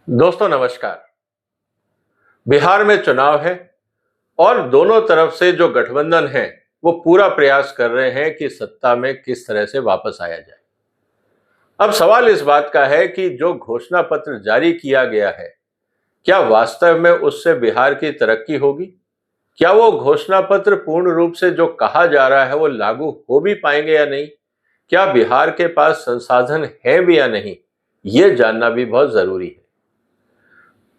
दोस्तों नमस्कार। बिहार में चुनाव है और दोनों तरफ से जो गठबंधन है वो पूरा प्रयास कर रहे हैं कि सत्ता में किस तरह से वापस आया जाए। अब सवाल इस बात का है कि जो घोषणा पत्र जारी किया गया है, क्या वास्तव में उससे बिहार की तरक्की होगी? क्या वो घोषणा पत्र पूर्ण रूप से जो कहा जा रहा है वो लागू हो भी पाएंगे या नहीं? क्या बिहार के पास संसाधन है भी या नहीं, ये जानना भी बहुत जरूरी है।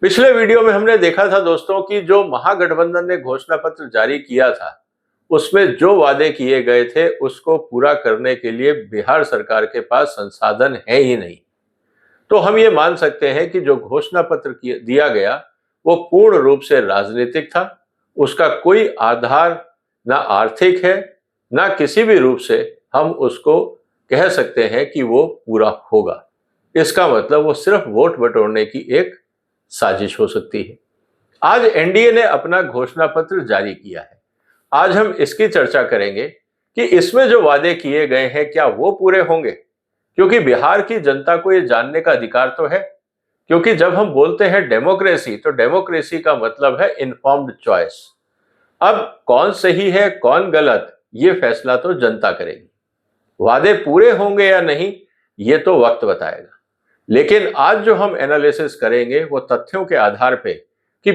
पिछले वीडियो में हमने देखा था दोस्तों कि जो महागठबंधन ने घोषणा पत्र जारी किया था, उसमें जो वादे किए गए थे उसको पूरा करने के लिए बिहार सरकार के पास संसाधन है ही नहीं। तो हम ये मान सकते हैं कि जो घोषणा पत्र दिया गया वो पूर्ण रूप से राजनीतिक था। उसका कोई आधार ना आर्थिक है, ना किसी भी रूप से हम उसको कह सकते हैं कि वो पूरा होगा। इसका मतलब वो सिर्फ वोट बटोरने की एक साजिश हो सकती है। आज एनडीए ने अपना घोषणा पत्र जारी किया है। आज हम इसकी चर्चा करेंगे कि इसमें जो वादे किए गए हैं क्या वो पूरे होंगे, क्योंकि बिहार की जनता को ये जानने का अधिकार तो है। क्योंकि जब हम बोलते हैं डेमोक्रेसी, तो डेमोक्रेसी का मतलब है इन्फॉर्म्ड चॉइस। अब कौन सही है कौन गलत, ये फैसला तो जनता करेगी। वादे पूरे होंगे या नहीं, ये तो वक्त बताएगा। लेकिन आज जो हम एनालिसिस करेंगे वो तथ्यों के आधार पे कि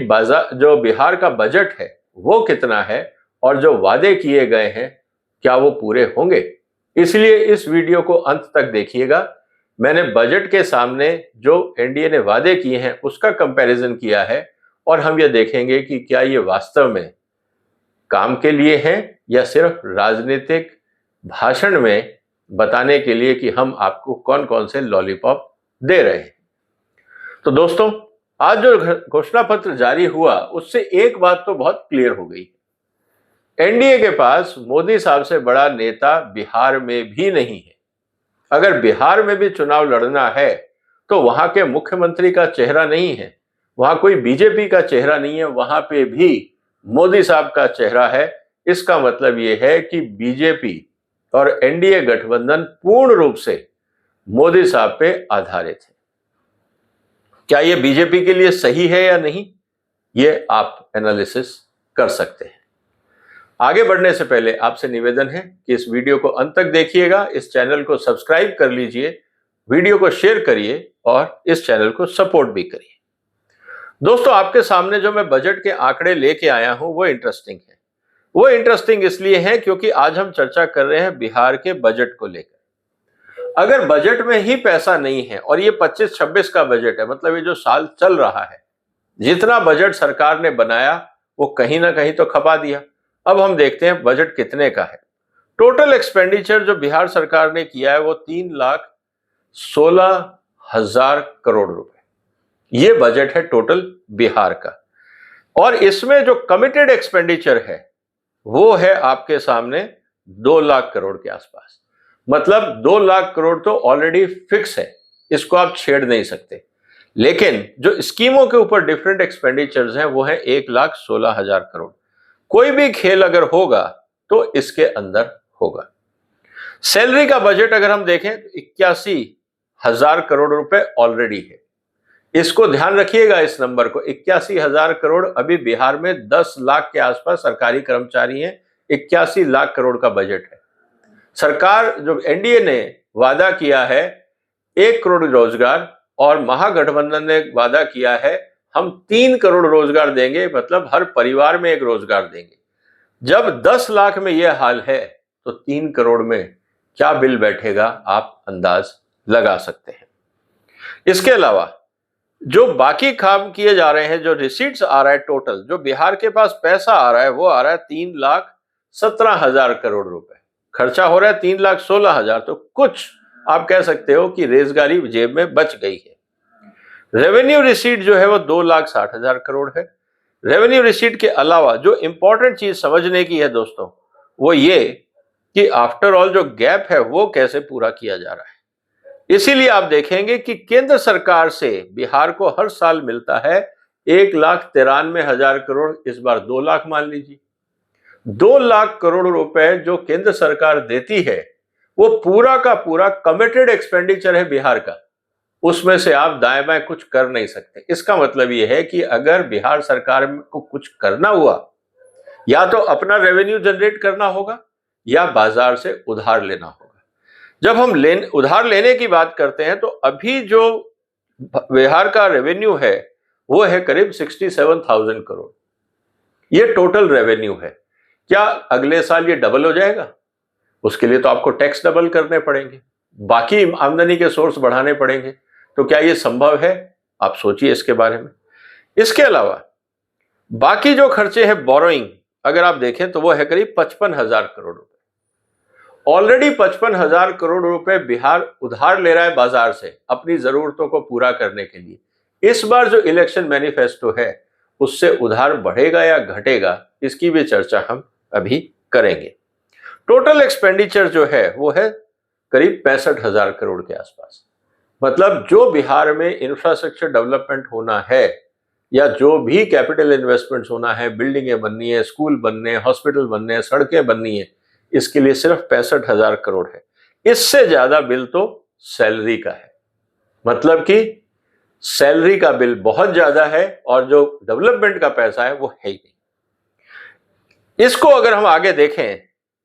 जो बिहार का बजट है वो कितना है और जो वादे किए गए हैं क्या वो पूरे होंगे। इसलिए इस वीडियो को अंत तक देखिएगा। मैंने बजट के सामने जो एनडीए ने वादे किए हैं उसका कंपैरिजन किया है और हम ये देखेंगे कि क्या ये वास्तव में काम के लिए हैं या सिर्फ राजनीतिक भाषण में बताने के लिए कि हम आपको कौन कौन से लॉलीपॉप दे रहे हैं। तो दोस्तों, आज जो घोषणा पत्र जारी हुआ उससे एक बात तो बहुत क्लियर हो गई। एनडीए के पास मोदी साहब से बड़ा नेता बिहार में भी नहीं है। अगर बिहार में भी चुनाव लड़ना है तो वहां के मुख्यमंत्री का चेहरा नहीं है, वहां कोई बीजेपी का चेहरा नहीं है, वहां पे भी मोदी साहब का चेहरा है। इसका मतलब यह है कि बीजेपी और एनडीए गठबंधन पूर्ण रूप से मोदी साहब पे आधारित है। क्या यह बीजेपी के लिए सही है या नहीं, ये आप एनालिसिस कर सकते हैं। आगे बढ़ने से पहले आपसे निवेदन है कि इस वीडियो को अंत तक देखिएगा, इस चैनल को सब्सक्राइब कर लीजिए, वीडियो को शेयर करिए और इस चैनल को सपोर्ट भी करिए। दोस्तों, आपके सामने जो मैं बजट के आंकड़े लेके आया हूं वो इंटरेस्टिंग है। वो इंटरेस्टिंग इसलिए है क्योंकि आज हम चर्चा कर रहे हैं बिहार के बजट को लेकर। अगर बजट में ही पैसा नहीं है और ये 25-26 का बजट है, मतलब ये जो साल चल रहा है, जितना बजट सरकार ने बनाया वो कहीं ना कहीं तो खपा दिया। अब हम देखते हैं बजट कितने का है। टोटल एक्सपेंडिचर जो बिहार सरकार ने किया है वो 3,16,000 करोड़ रुपए। ये बजट है टोटल बिहार का। और इसमें जो कमिटेड एक्सपेंडिचर है वो है आपके सामने 2 लाख करोड़ के आसपास। मतलब 2 लाख करोड़ तो ऑलरेडी फिक्स है, इसको आप छेड़ नहीं सकते। लेकिन जो स्कीमों के ऊपर डिफरेंट एक्सपेंडिचर्स हैं वो है 1,16,000 करोड़। कोई भी खेल अगर होगा तो इसके अंदर होगा। सैलरी का बजट अगर हम देखें तो 81,000 करोड़ रुपए ऑलरेडी है। इसको ध्यान रखिएगा, इस नंबर को, 81,000 करोड़। अभी बिहार में 10 लाख के आसपास सरकारी कर्मचारी हैं, 81 लाख करोड़ का बजट है। सरकार जो एनडीए ने वादा किया है 1 करोड़ रोजगार और महागठबंधन ने वादा किया है हम 3 करोड़ रोजगार देंगे, मतलब हर परिवार में 1 रोजगार देंगे। जब 10 लाख में यह हाल है तो 3 करोड़ में क्या बिल बैठेगा आप अंदाज लगा सकते हैं। इसके अलावा जो बाकी काम किए जा रहे हैं, जो रिसीट्स आ रहा है, टोटल जो बिहार के पास पैसा आ रहा है वो आ रहा है 3,17,000 करोड़ रुपए। खर्चा हो रहा है 3,16,000। तो कुछ आप कह सकते हो कि रेजगारी जेब में बच गई है। रेवेन्यू रिसीट जो है वो 2,60,000 करोड़ है। रेवेन्यू रिसीट के अलावा जो इंपॉर्टेंट चीज समझने की है दोस्तों, वो ये कि आफ्टर ऑल जो गैप है वो कैसे पूरा किया जा रहा है। इसीलिए आप देखेंगे कि केंद्र सरकार से बिहार को हर साल मिलता है 1,93,000 करोड़, इस बार 2 लाख मान लीजिए। 2 लाख करोड़ रुपए जो केंद्र सरकार देती है वो पूरा का पूरा कमिटेड एक्सपेंडिचर है बिहार का। उसमें से आप दाएं बाएं कुछ कर नहीं सकते। इसका मतलब ये है कि अगर बिहार सरकार को कुछ करना हुआ, या तो अपना रेवेन्यू जनरेट करना होगा या बाजार से उधार लेना होगा। जब हम उधार लेने की बात करते हैं तो अभी जो बिहार का रेवेन्यू है वो है करीब 67,000 करोड़। ये टोटल रेवेन्यू है। क्या अगले साल ये डबल हो जाएगा? उसके लिए तो आपको टैक्स डबल करने पड़ेंगे, बाकी आमदनी के सोर्स बढ़ाने पड़ेंगे। तो क्या ये संभव है? आप सोचिए इसके बारे में। इसके अलावा बाकी जो खर्चे हैं बोरोइंग, अगर आप देखें तो वो है करीब 55,000 करोड़ रुपए। ऑलरेडी 55,000 करोड़ रुपए बिहार उधार ले रहा है बाजार से अपनी जरूरतों को पूरा करने के लिए। इस बार जो इलेक्शन मैनिफेस्टो है उससे उधार बढ़ेगा या घटेगा, इसकी भी चर्चा हम अभी करेंगे। टोटल एक्सपेंडिचर जो है वो है करीब 65,000 करोड़ के आसपास। मतलब जो बिहार में इंफ्रास्ट्रक्चर डेवलपमेंट होना है या जो भी कैपिटल इन्वेस्टमेंट्स होना है, बिल्डिंगें बननी है, स्कूल बनने हैं, हॉस्पिटल बनने हैं, सड़कें बननी है, इसके लिए सिर्फ 65,000 करोड़ है। इससे ज्यादा बिल तो सैलरी का है। मतलब कि सैलरी का बिल बहुत ज्यादा है और जो डेवलपमेंट का पैसा है वो है ही नहीं। इसको अगर हम आगे देखें,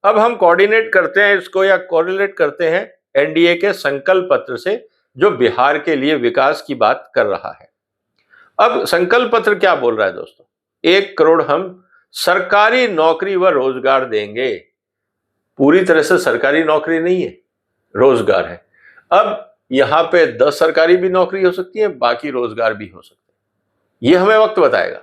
अब हम कोऑर्डिनेट करते हैं इसको या कोरिलेट करते हैं एनडीए के संकल्प पत्र से, जो बिहार के लिए विकास की बात कर रहा है। अब संकल्प पत्र क्या बोल रहा है दोस्तों? 1 करोड़ हम सरकारी नौकरी व रोजगार देंगे। पूरी तरह से सरकारी नौकरी नहीं है, रोजगार है। अब यहां पे 10 सरकारी भी नौकरी हो सकती है, बाकी रोजगार भी हो सकते हैं। ये हमें वक्त बताएगा,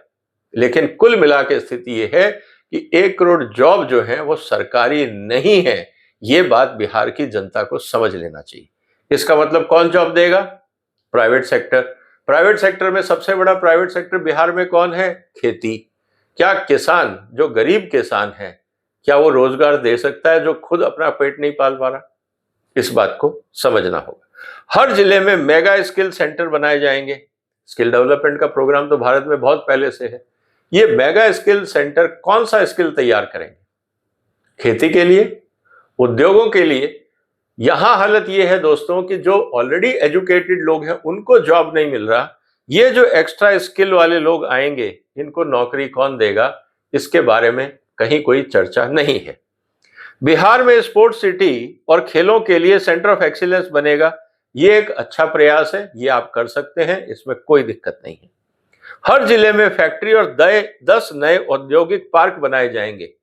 लेकिन कुल मिला के स्थिति ये है कि 1 करोड़ जॉब जो है वो सरकारी नहीं है। ये बात बिहार की जनता को समझ लेना चाहिए। इसका मतलब कौन जॉब देगा? Private sector. प्राइवेट सेक्टर में सबसे बड़ा प्राइवेट सेक्टर बिहार में कौन है? खेती। क्या किसान, जो गरीब किसान है, क्या वो रोजगार दे सकता है जो खुद अपना पेट नहीं पाल पा रहा? इस बात को समझना होगा। हर जिले में मेगा स्किल सेंटर बनाए जाएंगे। स्किल डेवलपमेंट का प्रोग्राम तो भारत में बहुत पहले से है। ये मेगा स्किल सेंटर कौन सा स्किल तैयार करेंगे? खेती के लिए, उद्योगों के लिए। यहां हालत ये है दोस्तों कि जो ऑलरेडी एजुकेटेड लोग हैं उनको जॉब नहीं मिल रहा। ये जो एक्स्ट्रा स्किल वाले लोग आएंगे, इनको नौकरी कौन देगा? इसके बारे में कहीं कोई चर्चा नहीं है। बिहार में स्पोर्ट्स सिटी और खेलों के लिए सेंटर ऑफ एक्सीलेंस बनेगा। ये एक अच्छा प्रयास है, ये आप कर सकते हैं, इसमें कोई दिक्कत नहीं है। हर जिले में फैक्ट्री और 10 नए औद्योगिक पार्क बनाए जाएंगे।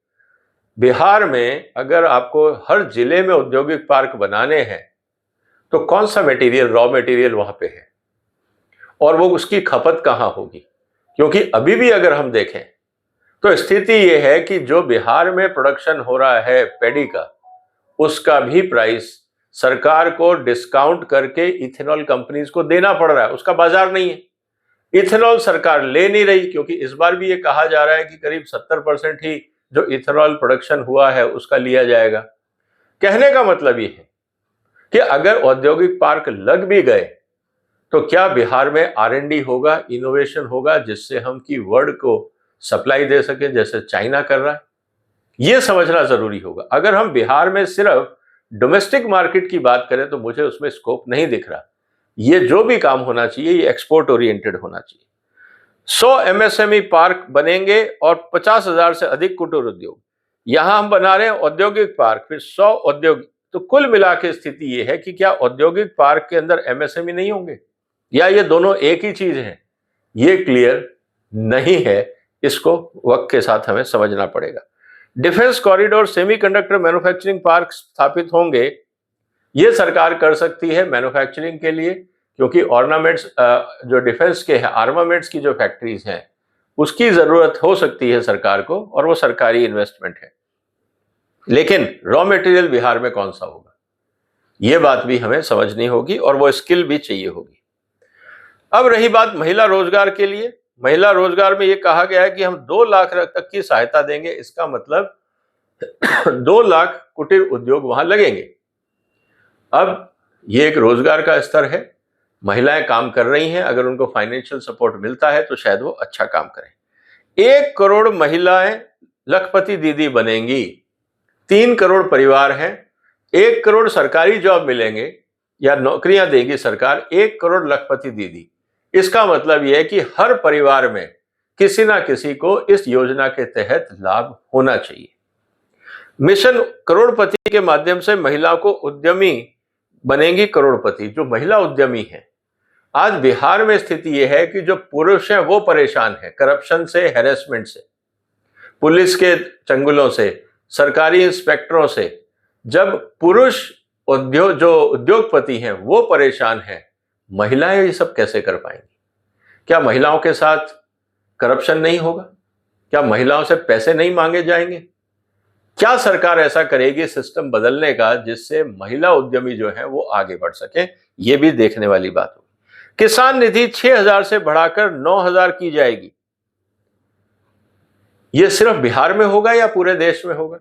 बिहार में अगर आपको हर जिले में औद्योगिक पार्क बनाने हैं तो कौन सा मटेरियल, रॉ मटेरियल वहां पे है और वो उसकी खपत कहां होगी? क्योंकि अभी भी अगर हम देखें तो स्थिति ये है कि जो बिहार में प्रोडक्शन हो रहा है पैडी का, उसका भी प्राइस सरकार को डिस्काउंट करके इथेनॉल कंपनीज को देना पड़ रहा है। उसका बाजार नहीं है। इथेनॉल सरकार ले नहीं रही, क्योंकि इस बार भी ये कहा जा रहा है कि करीब 70% ही जो इथेनॉल प्रोडक्शन हुआ है उसका लिया जाएगा। कहने का मतलब ये है कि अगर औद्योगिक पार्क लग भी गए तो क्या बिहार में R&D होगा, इनोवेशन होगा, जिससे हम की वर्ल्ड को सप्लाई दे सके जैसे चाइना कर रहा है? यह समझना जरूरी होगा। अगर हम बिहार में सिर्फ डोमेस्टिक मार्केट की बात करें तो मुझे उसमें स्कोप नहीं दिख रहा। ये जो भी काम होना चाहिए ये एक्सपोर्ट ओरिएंटेड होना चाहिए। 100 MSME पार्क बनेंगे और 50,000 से अधिक कुटीर उद्योग। यहां हम बना रहे हैं औद्योगिक पार्क, फिर 100 औद्योगिक। तो कुल मिला के स्थिति यह है कि क्या औद्योगिक पार्क के अंदर MSME नहीं होंगे या ये दोनों एक ही चीज है? ये क्लियर नहीं है। इसको वक्त के साथ हमें समझना पड़ेगा। Defence corridor, semiconductor manufacturing park स्थापित होंगे। ये सरकार कर सकती है मैन्युफैक्चरिंग के लिए, क्योंकि ऑर्नामेंट्स जो डिफेंस के हैं, आर्मामेंट्स की जो फैक्ट्रीज हैं, उसकी जरूरत हो सकती है सरकार को, और वो सरकारी इन्वेस्टमेंट है। लेकिन रॉ मटेरियल बिहार में कौन सा होगा, ये बात भी हमें समझनी होगी और वो स्किल भी चाहिए होगी। अब रही बात महिला रोजगार के लिए। महिला रोजगार में ये कहा गया है कि हम 2 लाख तक की सहायता देंगे। इसका मतलब 2 लाख कुटीर उद्योग वहां लगेंगे। अब ये एक रोजगार का स्तर है, महिलाएं काम कर रही हैं, अगर उनको फाइनेंशियल सपोर्ट मिलता है तो शायद वो अच्छा काम करें। 1 करोड़ महिलाएं लखपति दीदी बनेंगी। 3 करोड़ परिवार हैं, 1 करोड़ सरकारी जॉब मिलेंगे। या नौकरियां देगी सरकार, 1 करोड़ लखपति दीदी। इसका मतलब यह है कि हर परिवार में किसी ना किसी को इस योजना के तहत लाभ होना चाहिए। मिशन करोड़पति के माध्यम से महिलाओं को उद्यमी बनेंगी करोड़पति। जो महिला उद्यमी है, आज बिहार में स्थिति यह है कि जो पुरुष हैं वो परेशान है करप्शन से, हैरेसमेंट से, पुलिस के चंगुलों से, सरकारी इंस्पेक्टरों से। जब पुरुष जो उद्योगपति हैं वो परेशान हैं, महिलाएं ये सब कैसे कर पाएंगी? क्या महिलाओं के साथ करप्शन नहीं होगा? क्या महिलाओं से पैसे नहीं मांगे जाएंगे? क्या सरकार ऐसा करेगी सिस्टम बदलने का जिससे महिला उद्यमी जो है वो आगे बढ़ सके? ये भी देखने वाली बात होगी। किसान निधि 6,000 से बढ़ाकर 9,000 की जाएगी। ये सिर्फ बिहार में होगा या पूरे देश में होगा?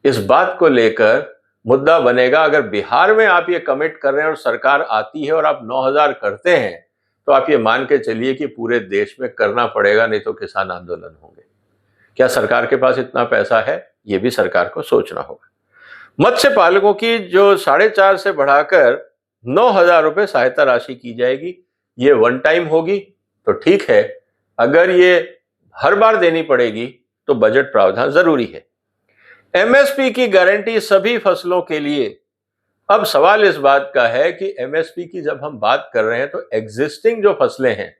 इस बात को लेकर मुद्दा बनेगा। अगर बिहार में आप ये कमिट कर रहे हैं और सरकार आती है और आप 9,000 करते हैं, तो आप ये मान के चलिए कि पूरे देश में करना पड़ेगा, नहीं तो किसान आंदोलन होंगे। क्या सरकार के पास इतना पैसा है? ये भी सरकार को सोचना होगा। मत्स्य पालकों की जो 4.5 से बढ़ाकर 9,000 रुपए सहायता राशि की जाएगी। ये वन टाइम होगी तो ठीक है, अगर ये हर बार देनी पड़ेगी तो बजट प्रावधान जरूरी है। एमएसपी की गारंटी सभी फसलों के लिए। अब सवाल इस बात का है कि एमएसपी की जब हम बात कर रहे हैं तो एग्जिस्टिंग जो फसलें हैं,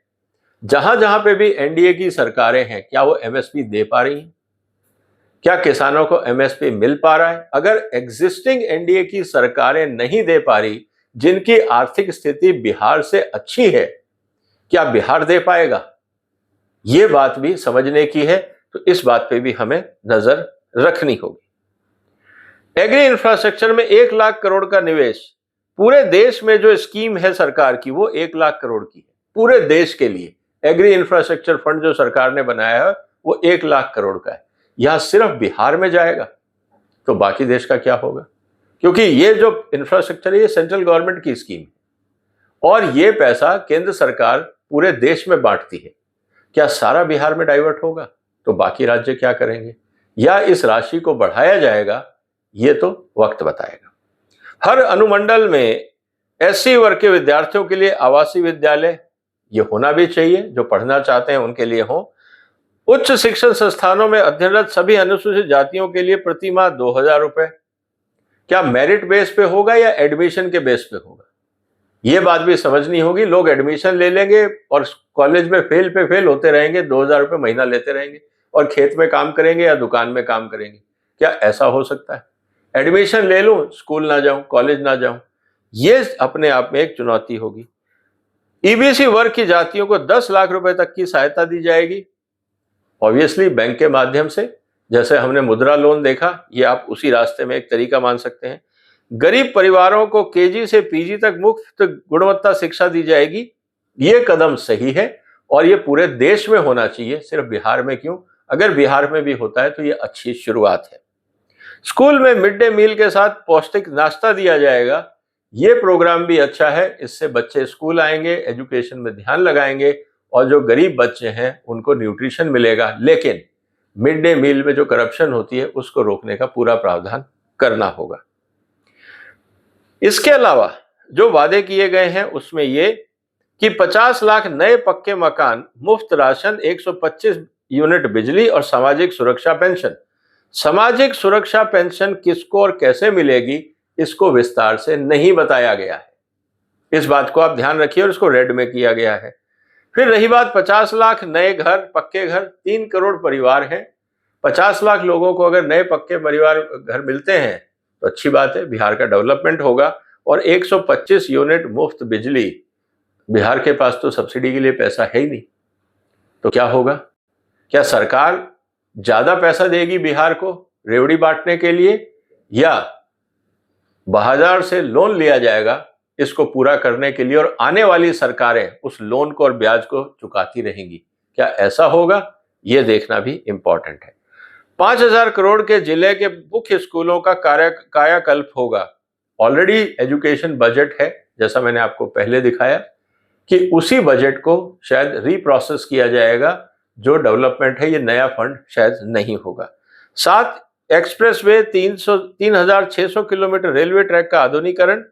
जहां जहां पे भी एनडीए की सरकारें हैं, क्या वो एमएसपी दे पा रही हैं? क्या किसानों को एमएसपी मिल पा रहा है? अगर एग्जिस्टिंग एनडीए की सरकारें नहीं दे पा रही, जिनकी आर्थिक स्थिति बिहार से अच्छी है, क्या बिहार दे पाएगा? ये बात भी समझने की है, तो इस बात पे भी हमें नजर रखनी होगी। एग्री इंफ्रास्ट्रक्चर में 1 लाख करोड़ का निवेश। पूरे देश में जो स्कीम है सरकार की वो 1 लाख करोड़ की है, पूरे देश के लिए। एग्री इंफ्रास्ट्रक्चर फंड जो सरकार ने बनाया है वो 1 लाख करोड़ का है। यहां सिर्फ बिहार में जाएगा तो बाकी देश का क्या होगा? क्योंकि ये जो इंफ्रास्ट्रक्चर है ये सेंट्रल गवर्नमेंट की स्कीम है और ये पैसा केंद्र सरकार पूरे देश में बांटती है। क्या सारा बिहार में डाइवर्ट होगा तो बाकी राज्य क्या करेंगे, या इस राशि को बढ़ाया जाएगा? ये तो वक्त बताएगा। हर अनुमंडल में एससी वर्ग के विद्यार्थियों के लिए आवासीय विद्यालय ये होना भी चाहिए, जो पढ़ना चाहते हैं उनके लिए हो। उच्च शिक्षण संस्थानों में अध्ययनरत सभी अनुसूचित जातियों के लिए प्रति माह 2,000 रुपए। क्या मेरिट बेस पे होगा या एडमिशन के बेस पे होगा? ये बात भी समझनी होगी। लोग एडमिशन ले लेंगे और कॉलेज में फेल पे फेल होते रहेंगे, 2,000 रुपए महीना लेते रहेंगे और खेत में काम करेंगे या दुकान में काम करेंगे। क्या ऐसा हो सकता है? एडमिशन ले लूं, स्कूल ना जाऊं, कॉलेज ना जाऊं, ये अपने आप में एक चुनौती होगी। ईबीसी वर्ग की जातियों को 10 लाख रुपए तक की सहायता दी जाएगी, ऑब्वियसली बैंक के माध्यम से। जैसे हमने मुद्रा लोन देखा, ये आप उसी रास्ते में एक तरीका मान सकते हैं। गरीब परिवारों को केजी से पीजी तक मुफ्त गुणवत्ता शिक्षा दी जाएगी। ये कदम सही है और ये पूरे देश में होना चाहिए, सिर्फ बिहार में क्यों? अगर बिहार में भी होता है तो ये अच्छी शुरुआत है। स्कूल में मिड डे मील के साथ पौष्टिक नाश्ता दिया जाएगा। ये प्रोग्राम भी अच्छा है, इससे बच्चे स्कूल आएंगे, एजुकेशन में ध्यान लगाएंगे और जो गरीब बच्चे हैं उनको न्यूट्रिशन मिलेगा। लेकिन मिड डे मील में जो करप्शन होती है उसको रोकने का पूरा प्रावधान करना होगा। इसके अलावा जो वादे किए गए हैं उसमें ये कि 50 लाख नए पक्के मकान, मुफ्त राशन, 125 यूनिट बिजली और सामाजिक सुरक्षा पेंशन। सामाजिक सुरक्षा पेंशन किसको और कैसे मिलेगी इसको विस्तार से नहीं बताया गया है। इस बात को आप ध्यान रखिए और इसको रेड में किया गया है। फिर रही बात 50 लाख नए घर, पक्के घर, 3 करोड़ परिवार हैं। 50 लाख लोगों को अगर नए पक्के परिवार घर मिलते हैं तो अच्छी बात है, बिहार का डेवलपमेंट होगा। और 125 यूनिट मुफ्त बिजली, बिहार के पास तो सब्सिडी के लिए पैसा है ही नहीं, तो क्या होगा? क्या सरकार ज्यादा पैसा देगी बिहार को रेवड़ी बांटने के लिए, या बाजार से लोन लिया जाएगा इसको पूरा करने के लिए और आने वाली सरकारें उस लोन को और ब्याज को चुकाती रहेंगी? क्या ऐसा होगा? यह देखना भी इंपॉर्टेंट है। 5,000 करोड़ के जिले के मुख्य स्कूलों का कायाकल्प होगा। ऑलरेडी एजुकेशन बजट है, जैसा मैंने आपको पहले दिखाया, कि उसी बजट को शायद रीप्रोसेस किया जाएगा। जो डेवलपमेंट है ये नया फंड शायद नहीं होगा। 7 एक्सप्रेसवे, 3,600 किलोमीटर रेलवे ट्रैक का आधुनिकीकरण,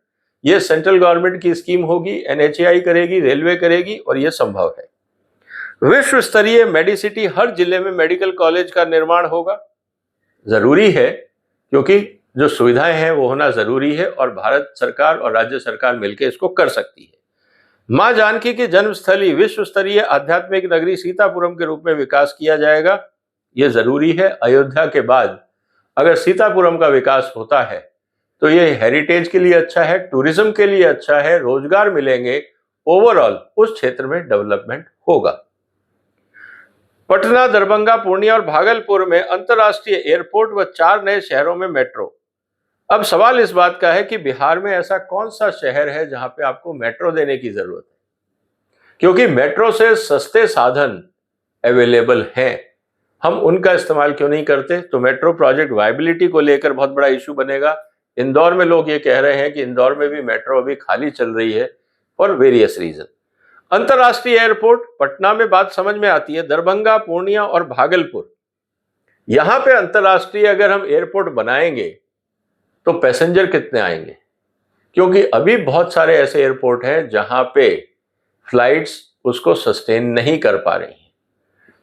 ये सेंट्रल गवर्नमेंट की स्कीम होगी, NHAI करेगी, रेलवे करेगी और ये संभव है। विश्व स्तरीय मेडिसिटी, हर जिले में मेडिकल कॉलेज का निर्माण होगा, जरूरी है, क्योंकि जो सुविधाएं हैं वो होना जरूरी है और भारत सरकार और राज्य सरकार मिलकर इसको कर सकती है। मां जानकी की जन्मस्थली विश्व स्तरीय आध्यात्मिक नगरी सीतापुरम के रूप में विकास किया जाएगा, ये जरूरी है। अयोध्या के बाद अगर सीतापुरम का विकास होता है तो ये हेरिटेज के लिए अच्छा है, टूरिज्म के लिए अच्छा है, रोजगार मिलेंगे, ओवरऑल उस क्षेत्र में डेवलपमेंट होगा। पटना, दरभंगा, पूर्णिया और भागलपुर में अंतर्राष्ट्रीय एयरपोर्ट व 4 नए शहरों में मेट्रो। अब सवाल इस बात का है कि बिहार में ऐसा कौन सा शहर है जहां पे आपको मेट्रो देने की जरूरत है, क्योंकि मेट्रो से सस्ते साधन अवेलेबल हैं, हम उनका इस्तेमाल क्यों नहीं करते। तो मेट्रो प्रोजेक्ट वायबिलिटी को लेकर बहुत बड़ा इशू बनेगा। इंदौर में लोग ये कह रहे हैं कि इंदौर में भी मेट्रो अभी खाली चल रही है फॉर वेरियस रीजन। अंतर्राष्ट्रीय एयरपोर्ट, पटना में बात समझ में आती है, दरभंगा, पूर्णिया और भागलपुर, यहां पे अंतर्राष्ट्रीय अगर हम एयरपोर्ट बनाएंगे तो पैसेंजर कितने आएंगे, क्योंकि अभी बहुत सारे ऐसे एयरपोर्ट हैं जहां पे फ्लाइट्स उसको सस्टेन नहीं कर पा रही हैं।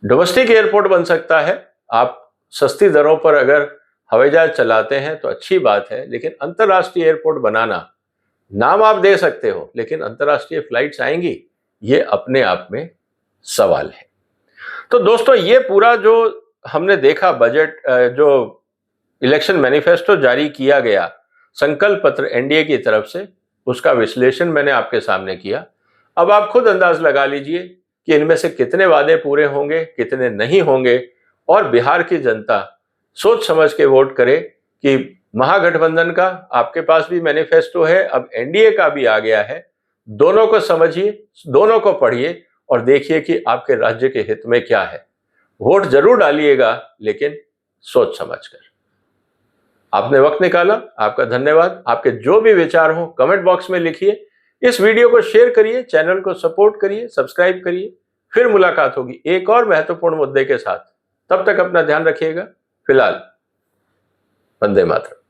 डोमेस्टिक एयरपोर्ट बन सकता है, आप सस्ती दरों पर अगर हवाई जहाज चलाते हैं तो अच्छी बात है, लेकिन अंतर्राष्ट्रीय एयरपोर्ट बनाना, नाम आप दे सकते हो लेकिन अंतर्राष्ट्रीय फ्लाइट्स आएंगी, ये अपने आप में सवाल है। तो दोस्तों, ये पूरा जो हमने देखा बजट, जो इलेक्शन मैनिफेस्टो जारी किया गया, संकल्प पत्र एनडीए की तरफ से, उसका विश्लेषण मैंने आपके सामने किया। अब आप खुद अंदाज लगा लीजिए कि इनमें से कितने वादे पूरे होंगे, कितने नहीं होंगे, और बिहार की जनता सोच समझ के वोट करे कि महागठबंधन का आपके पास भी मैनिफेस्टो है, अब एनडीए का भी आ गया है, दोनों को समझिए, दोनों को पढ़िए और देखिए कि आपके राज्य के हित में क्या है। वोट जरूर डालिएगा, लेकिन सोच समझकर। आपने वक्त निकाला, आपका धन्यवाद। आपके जो भी विचार हो कमेंट बॉक्स में लिखिए, इस वीडियो को शेयर करिए, चैनल को सपोर्ट करिए, सब्सक्राइब करिए। फिर मुलाकात होगी एक और महत्वपूर्ण मुद्दे के साथ, तब तक अपना ध्यान रखिएगा। फिलहाल वंदे मातरम।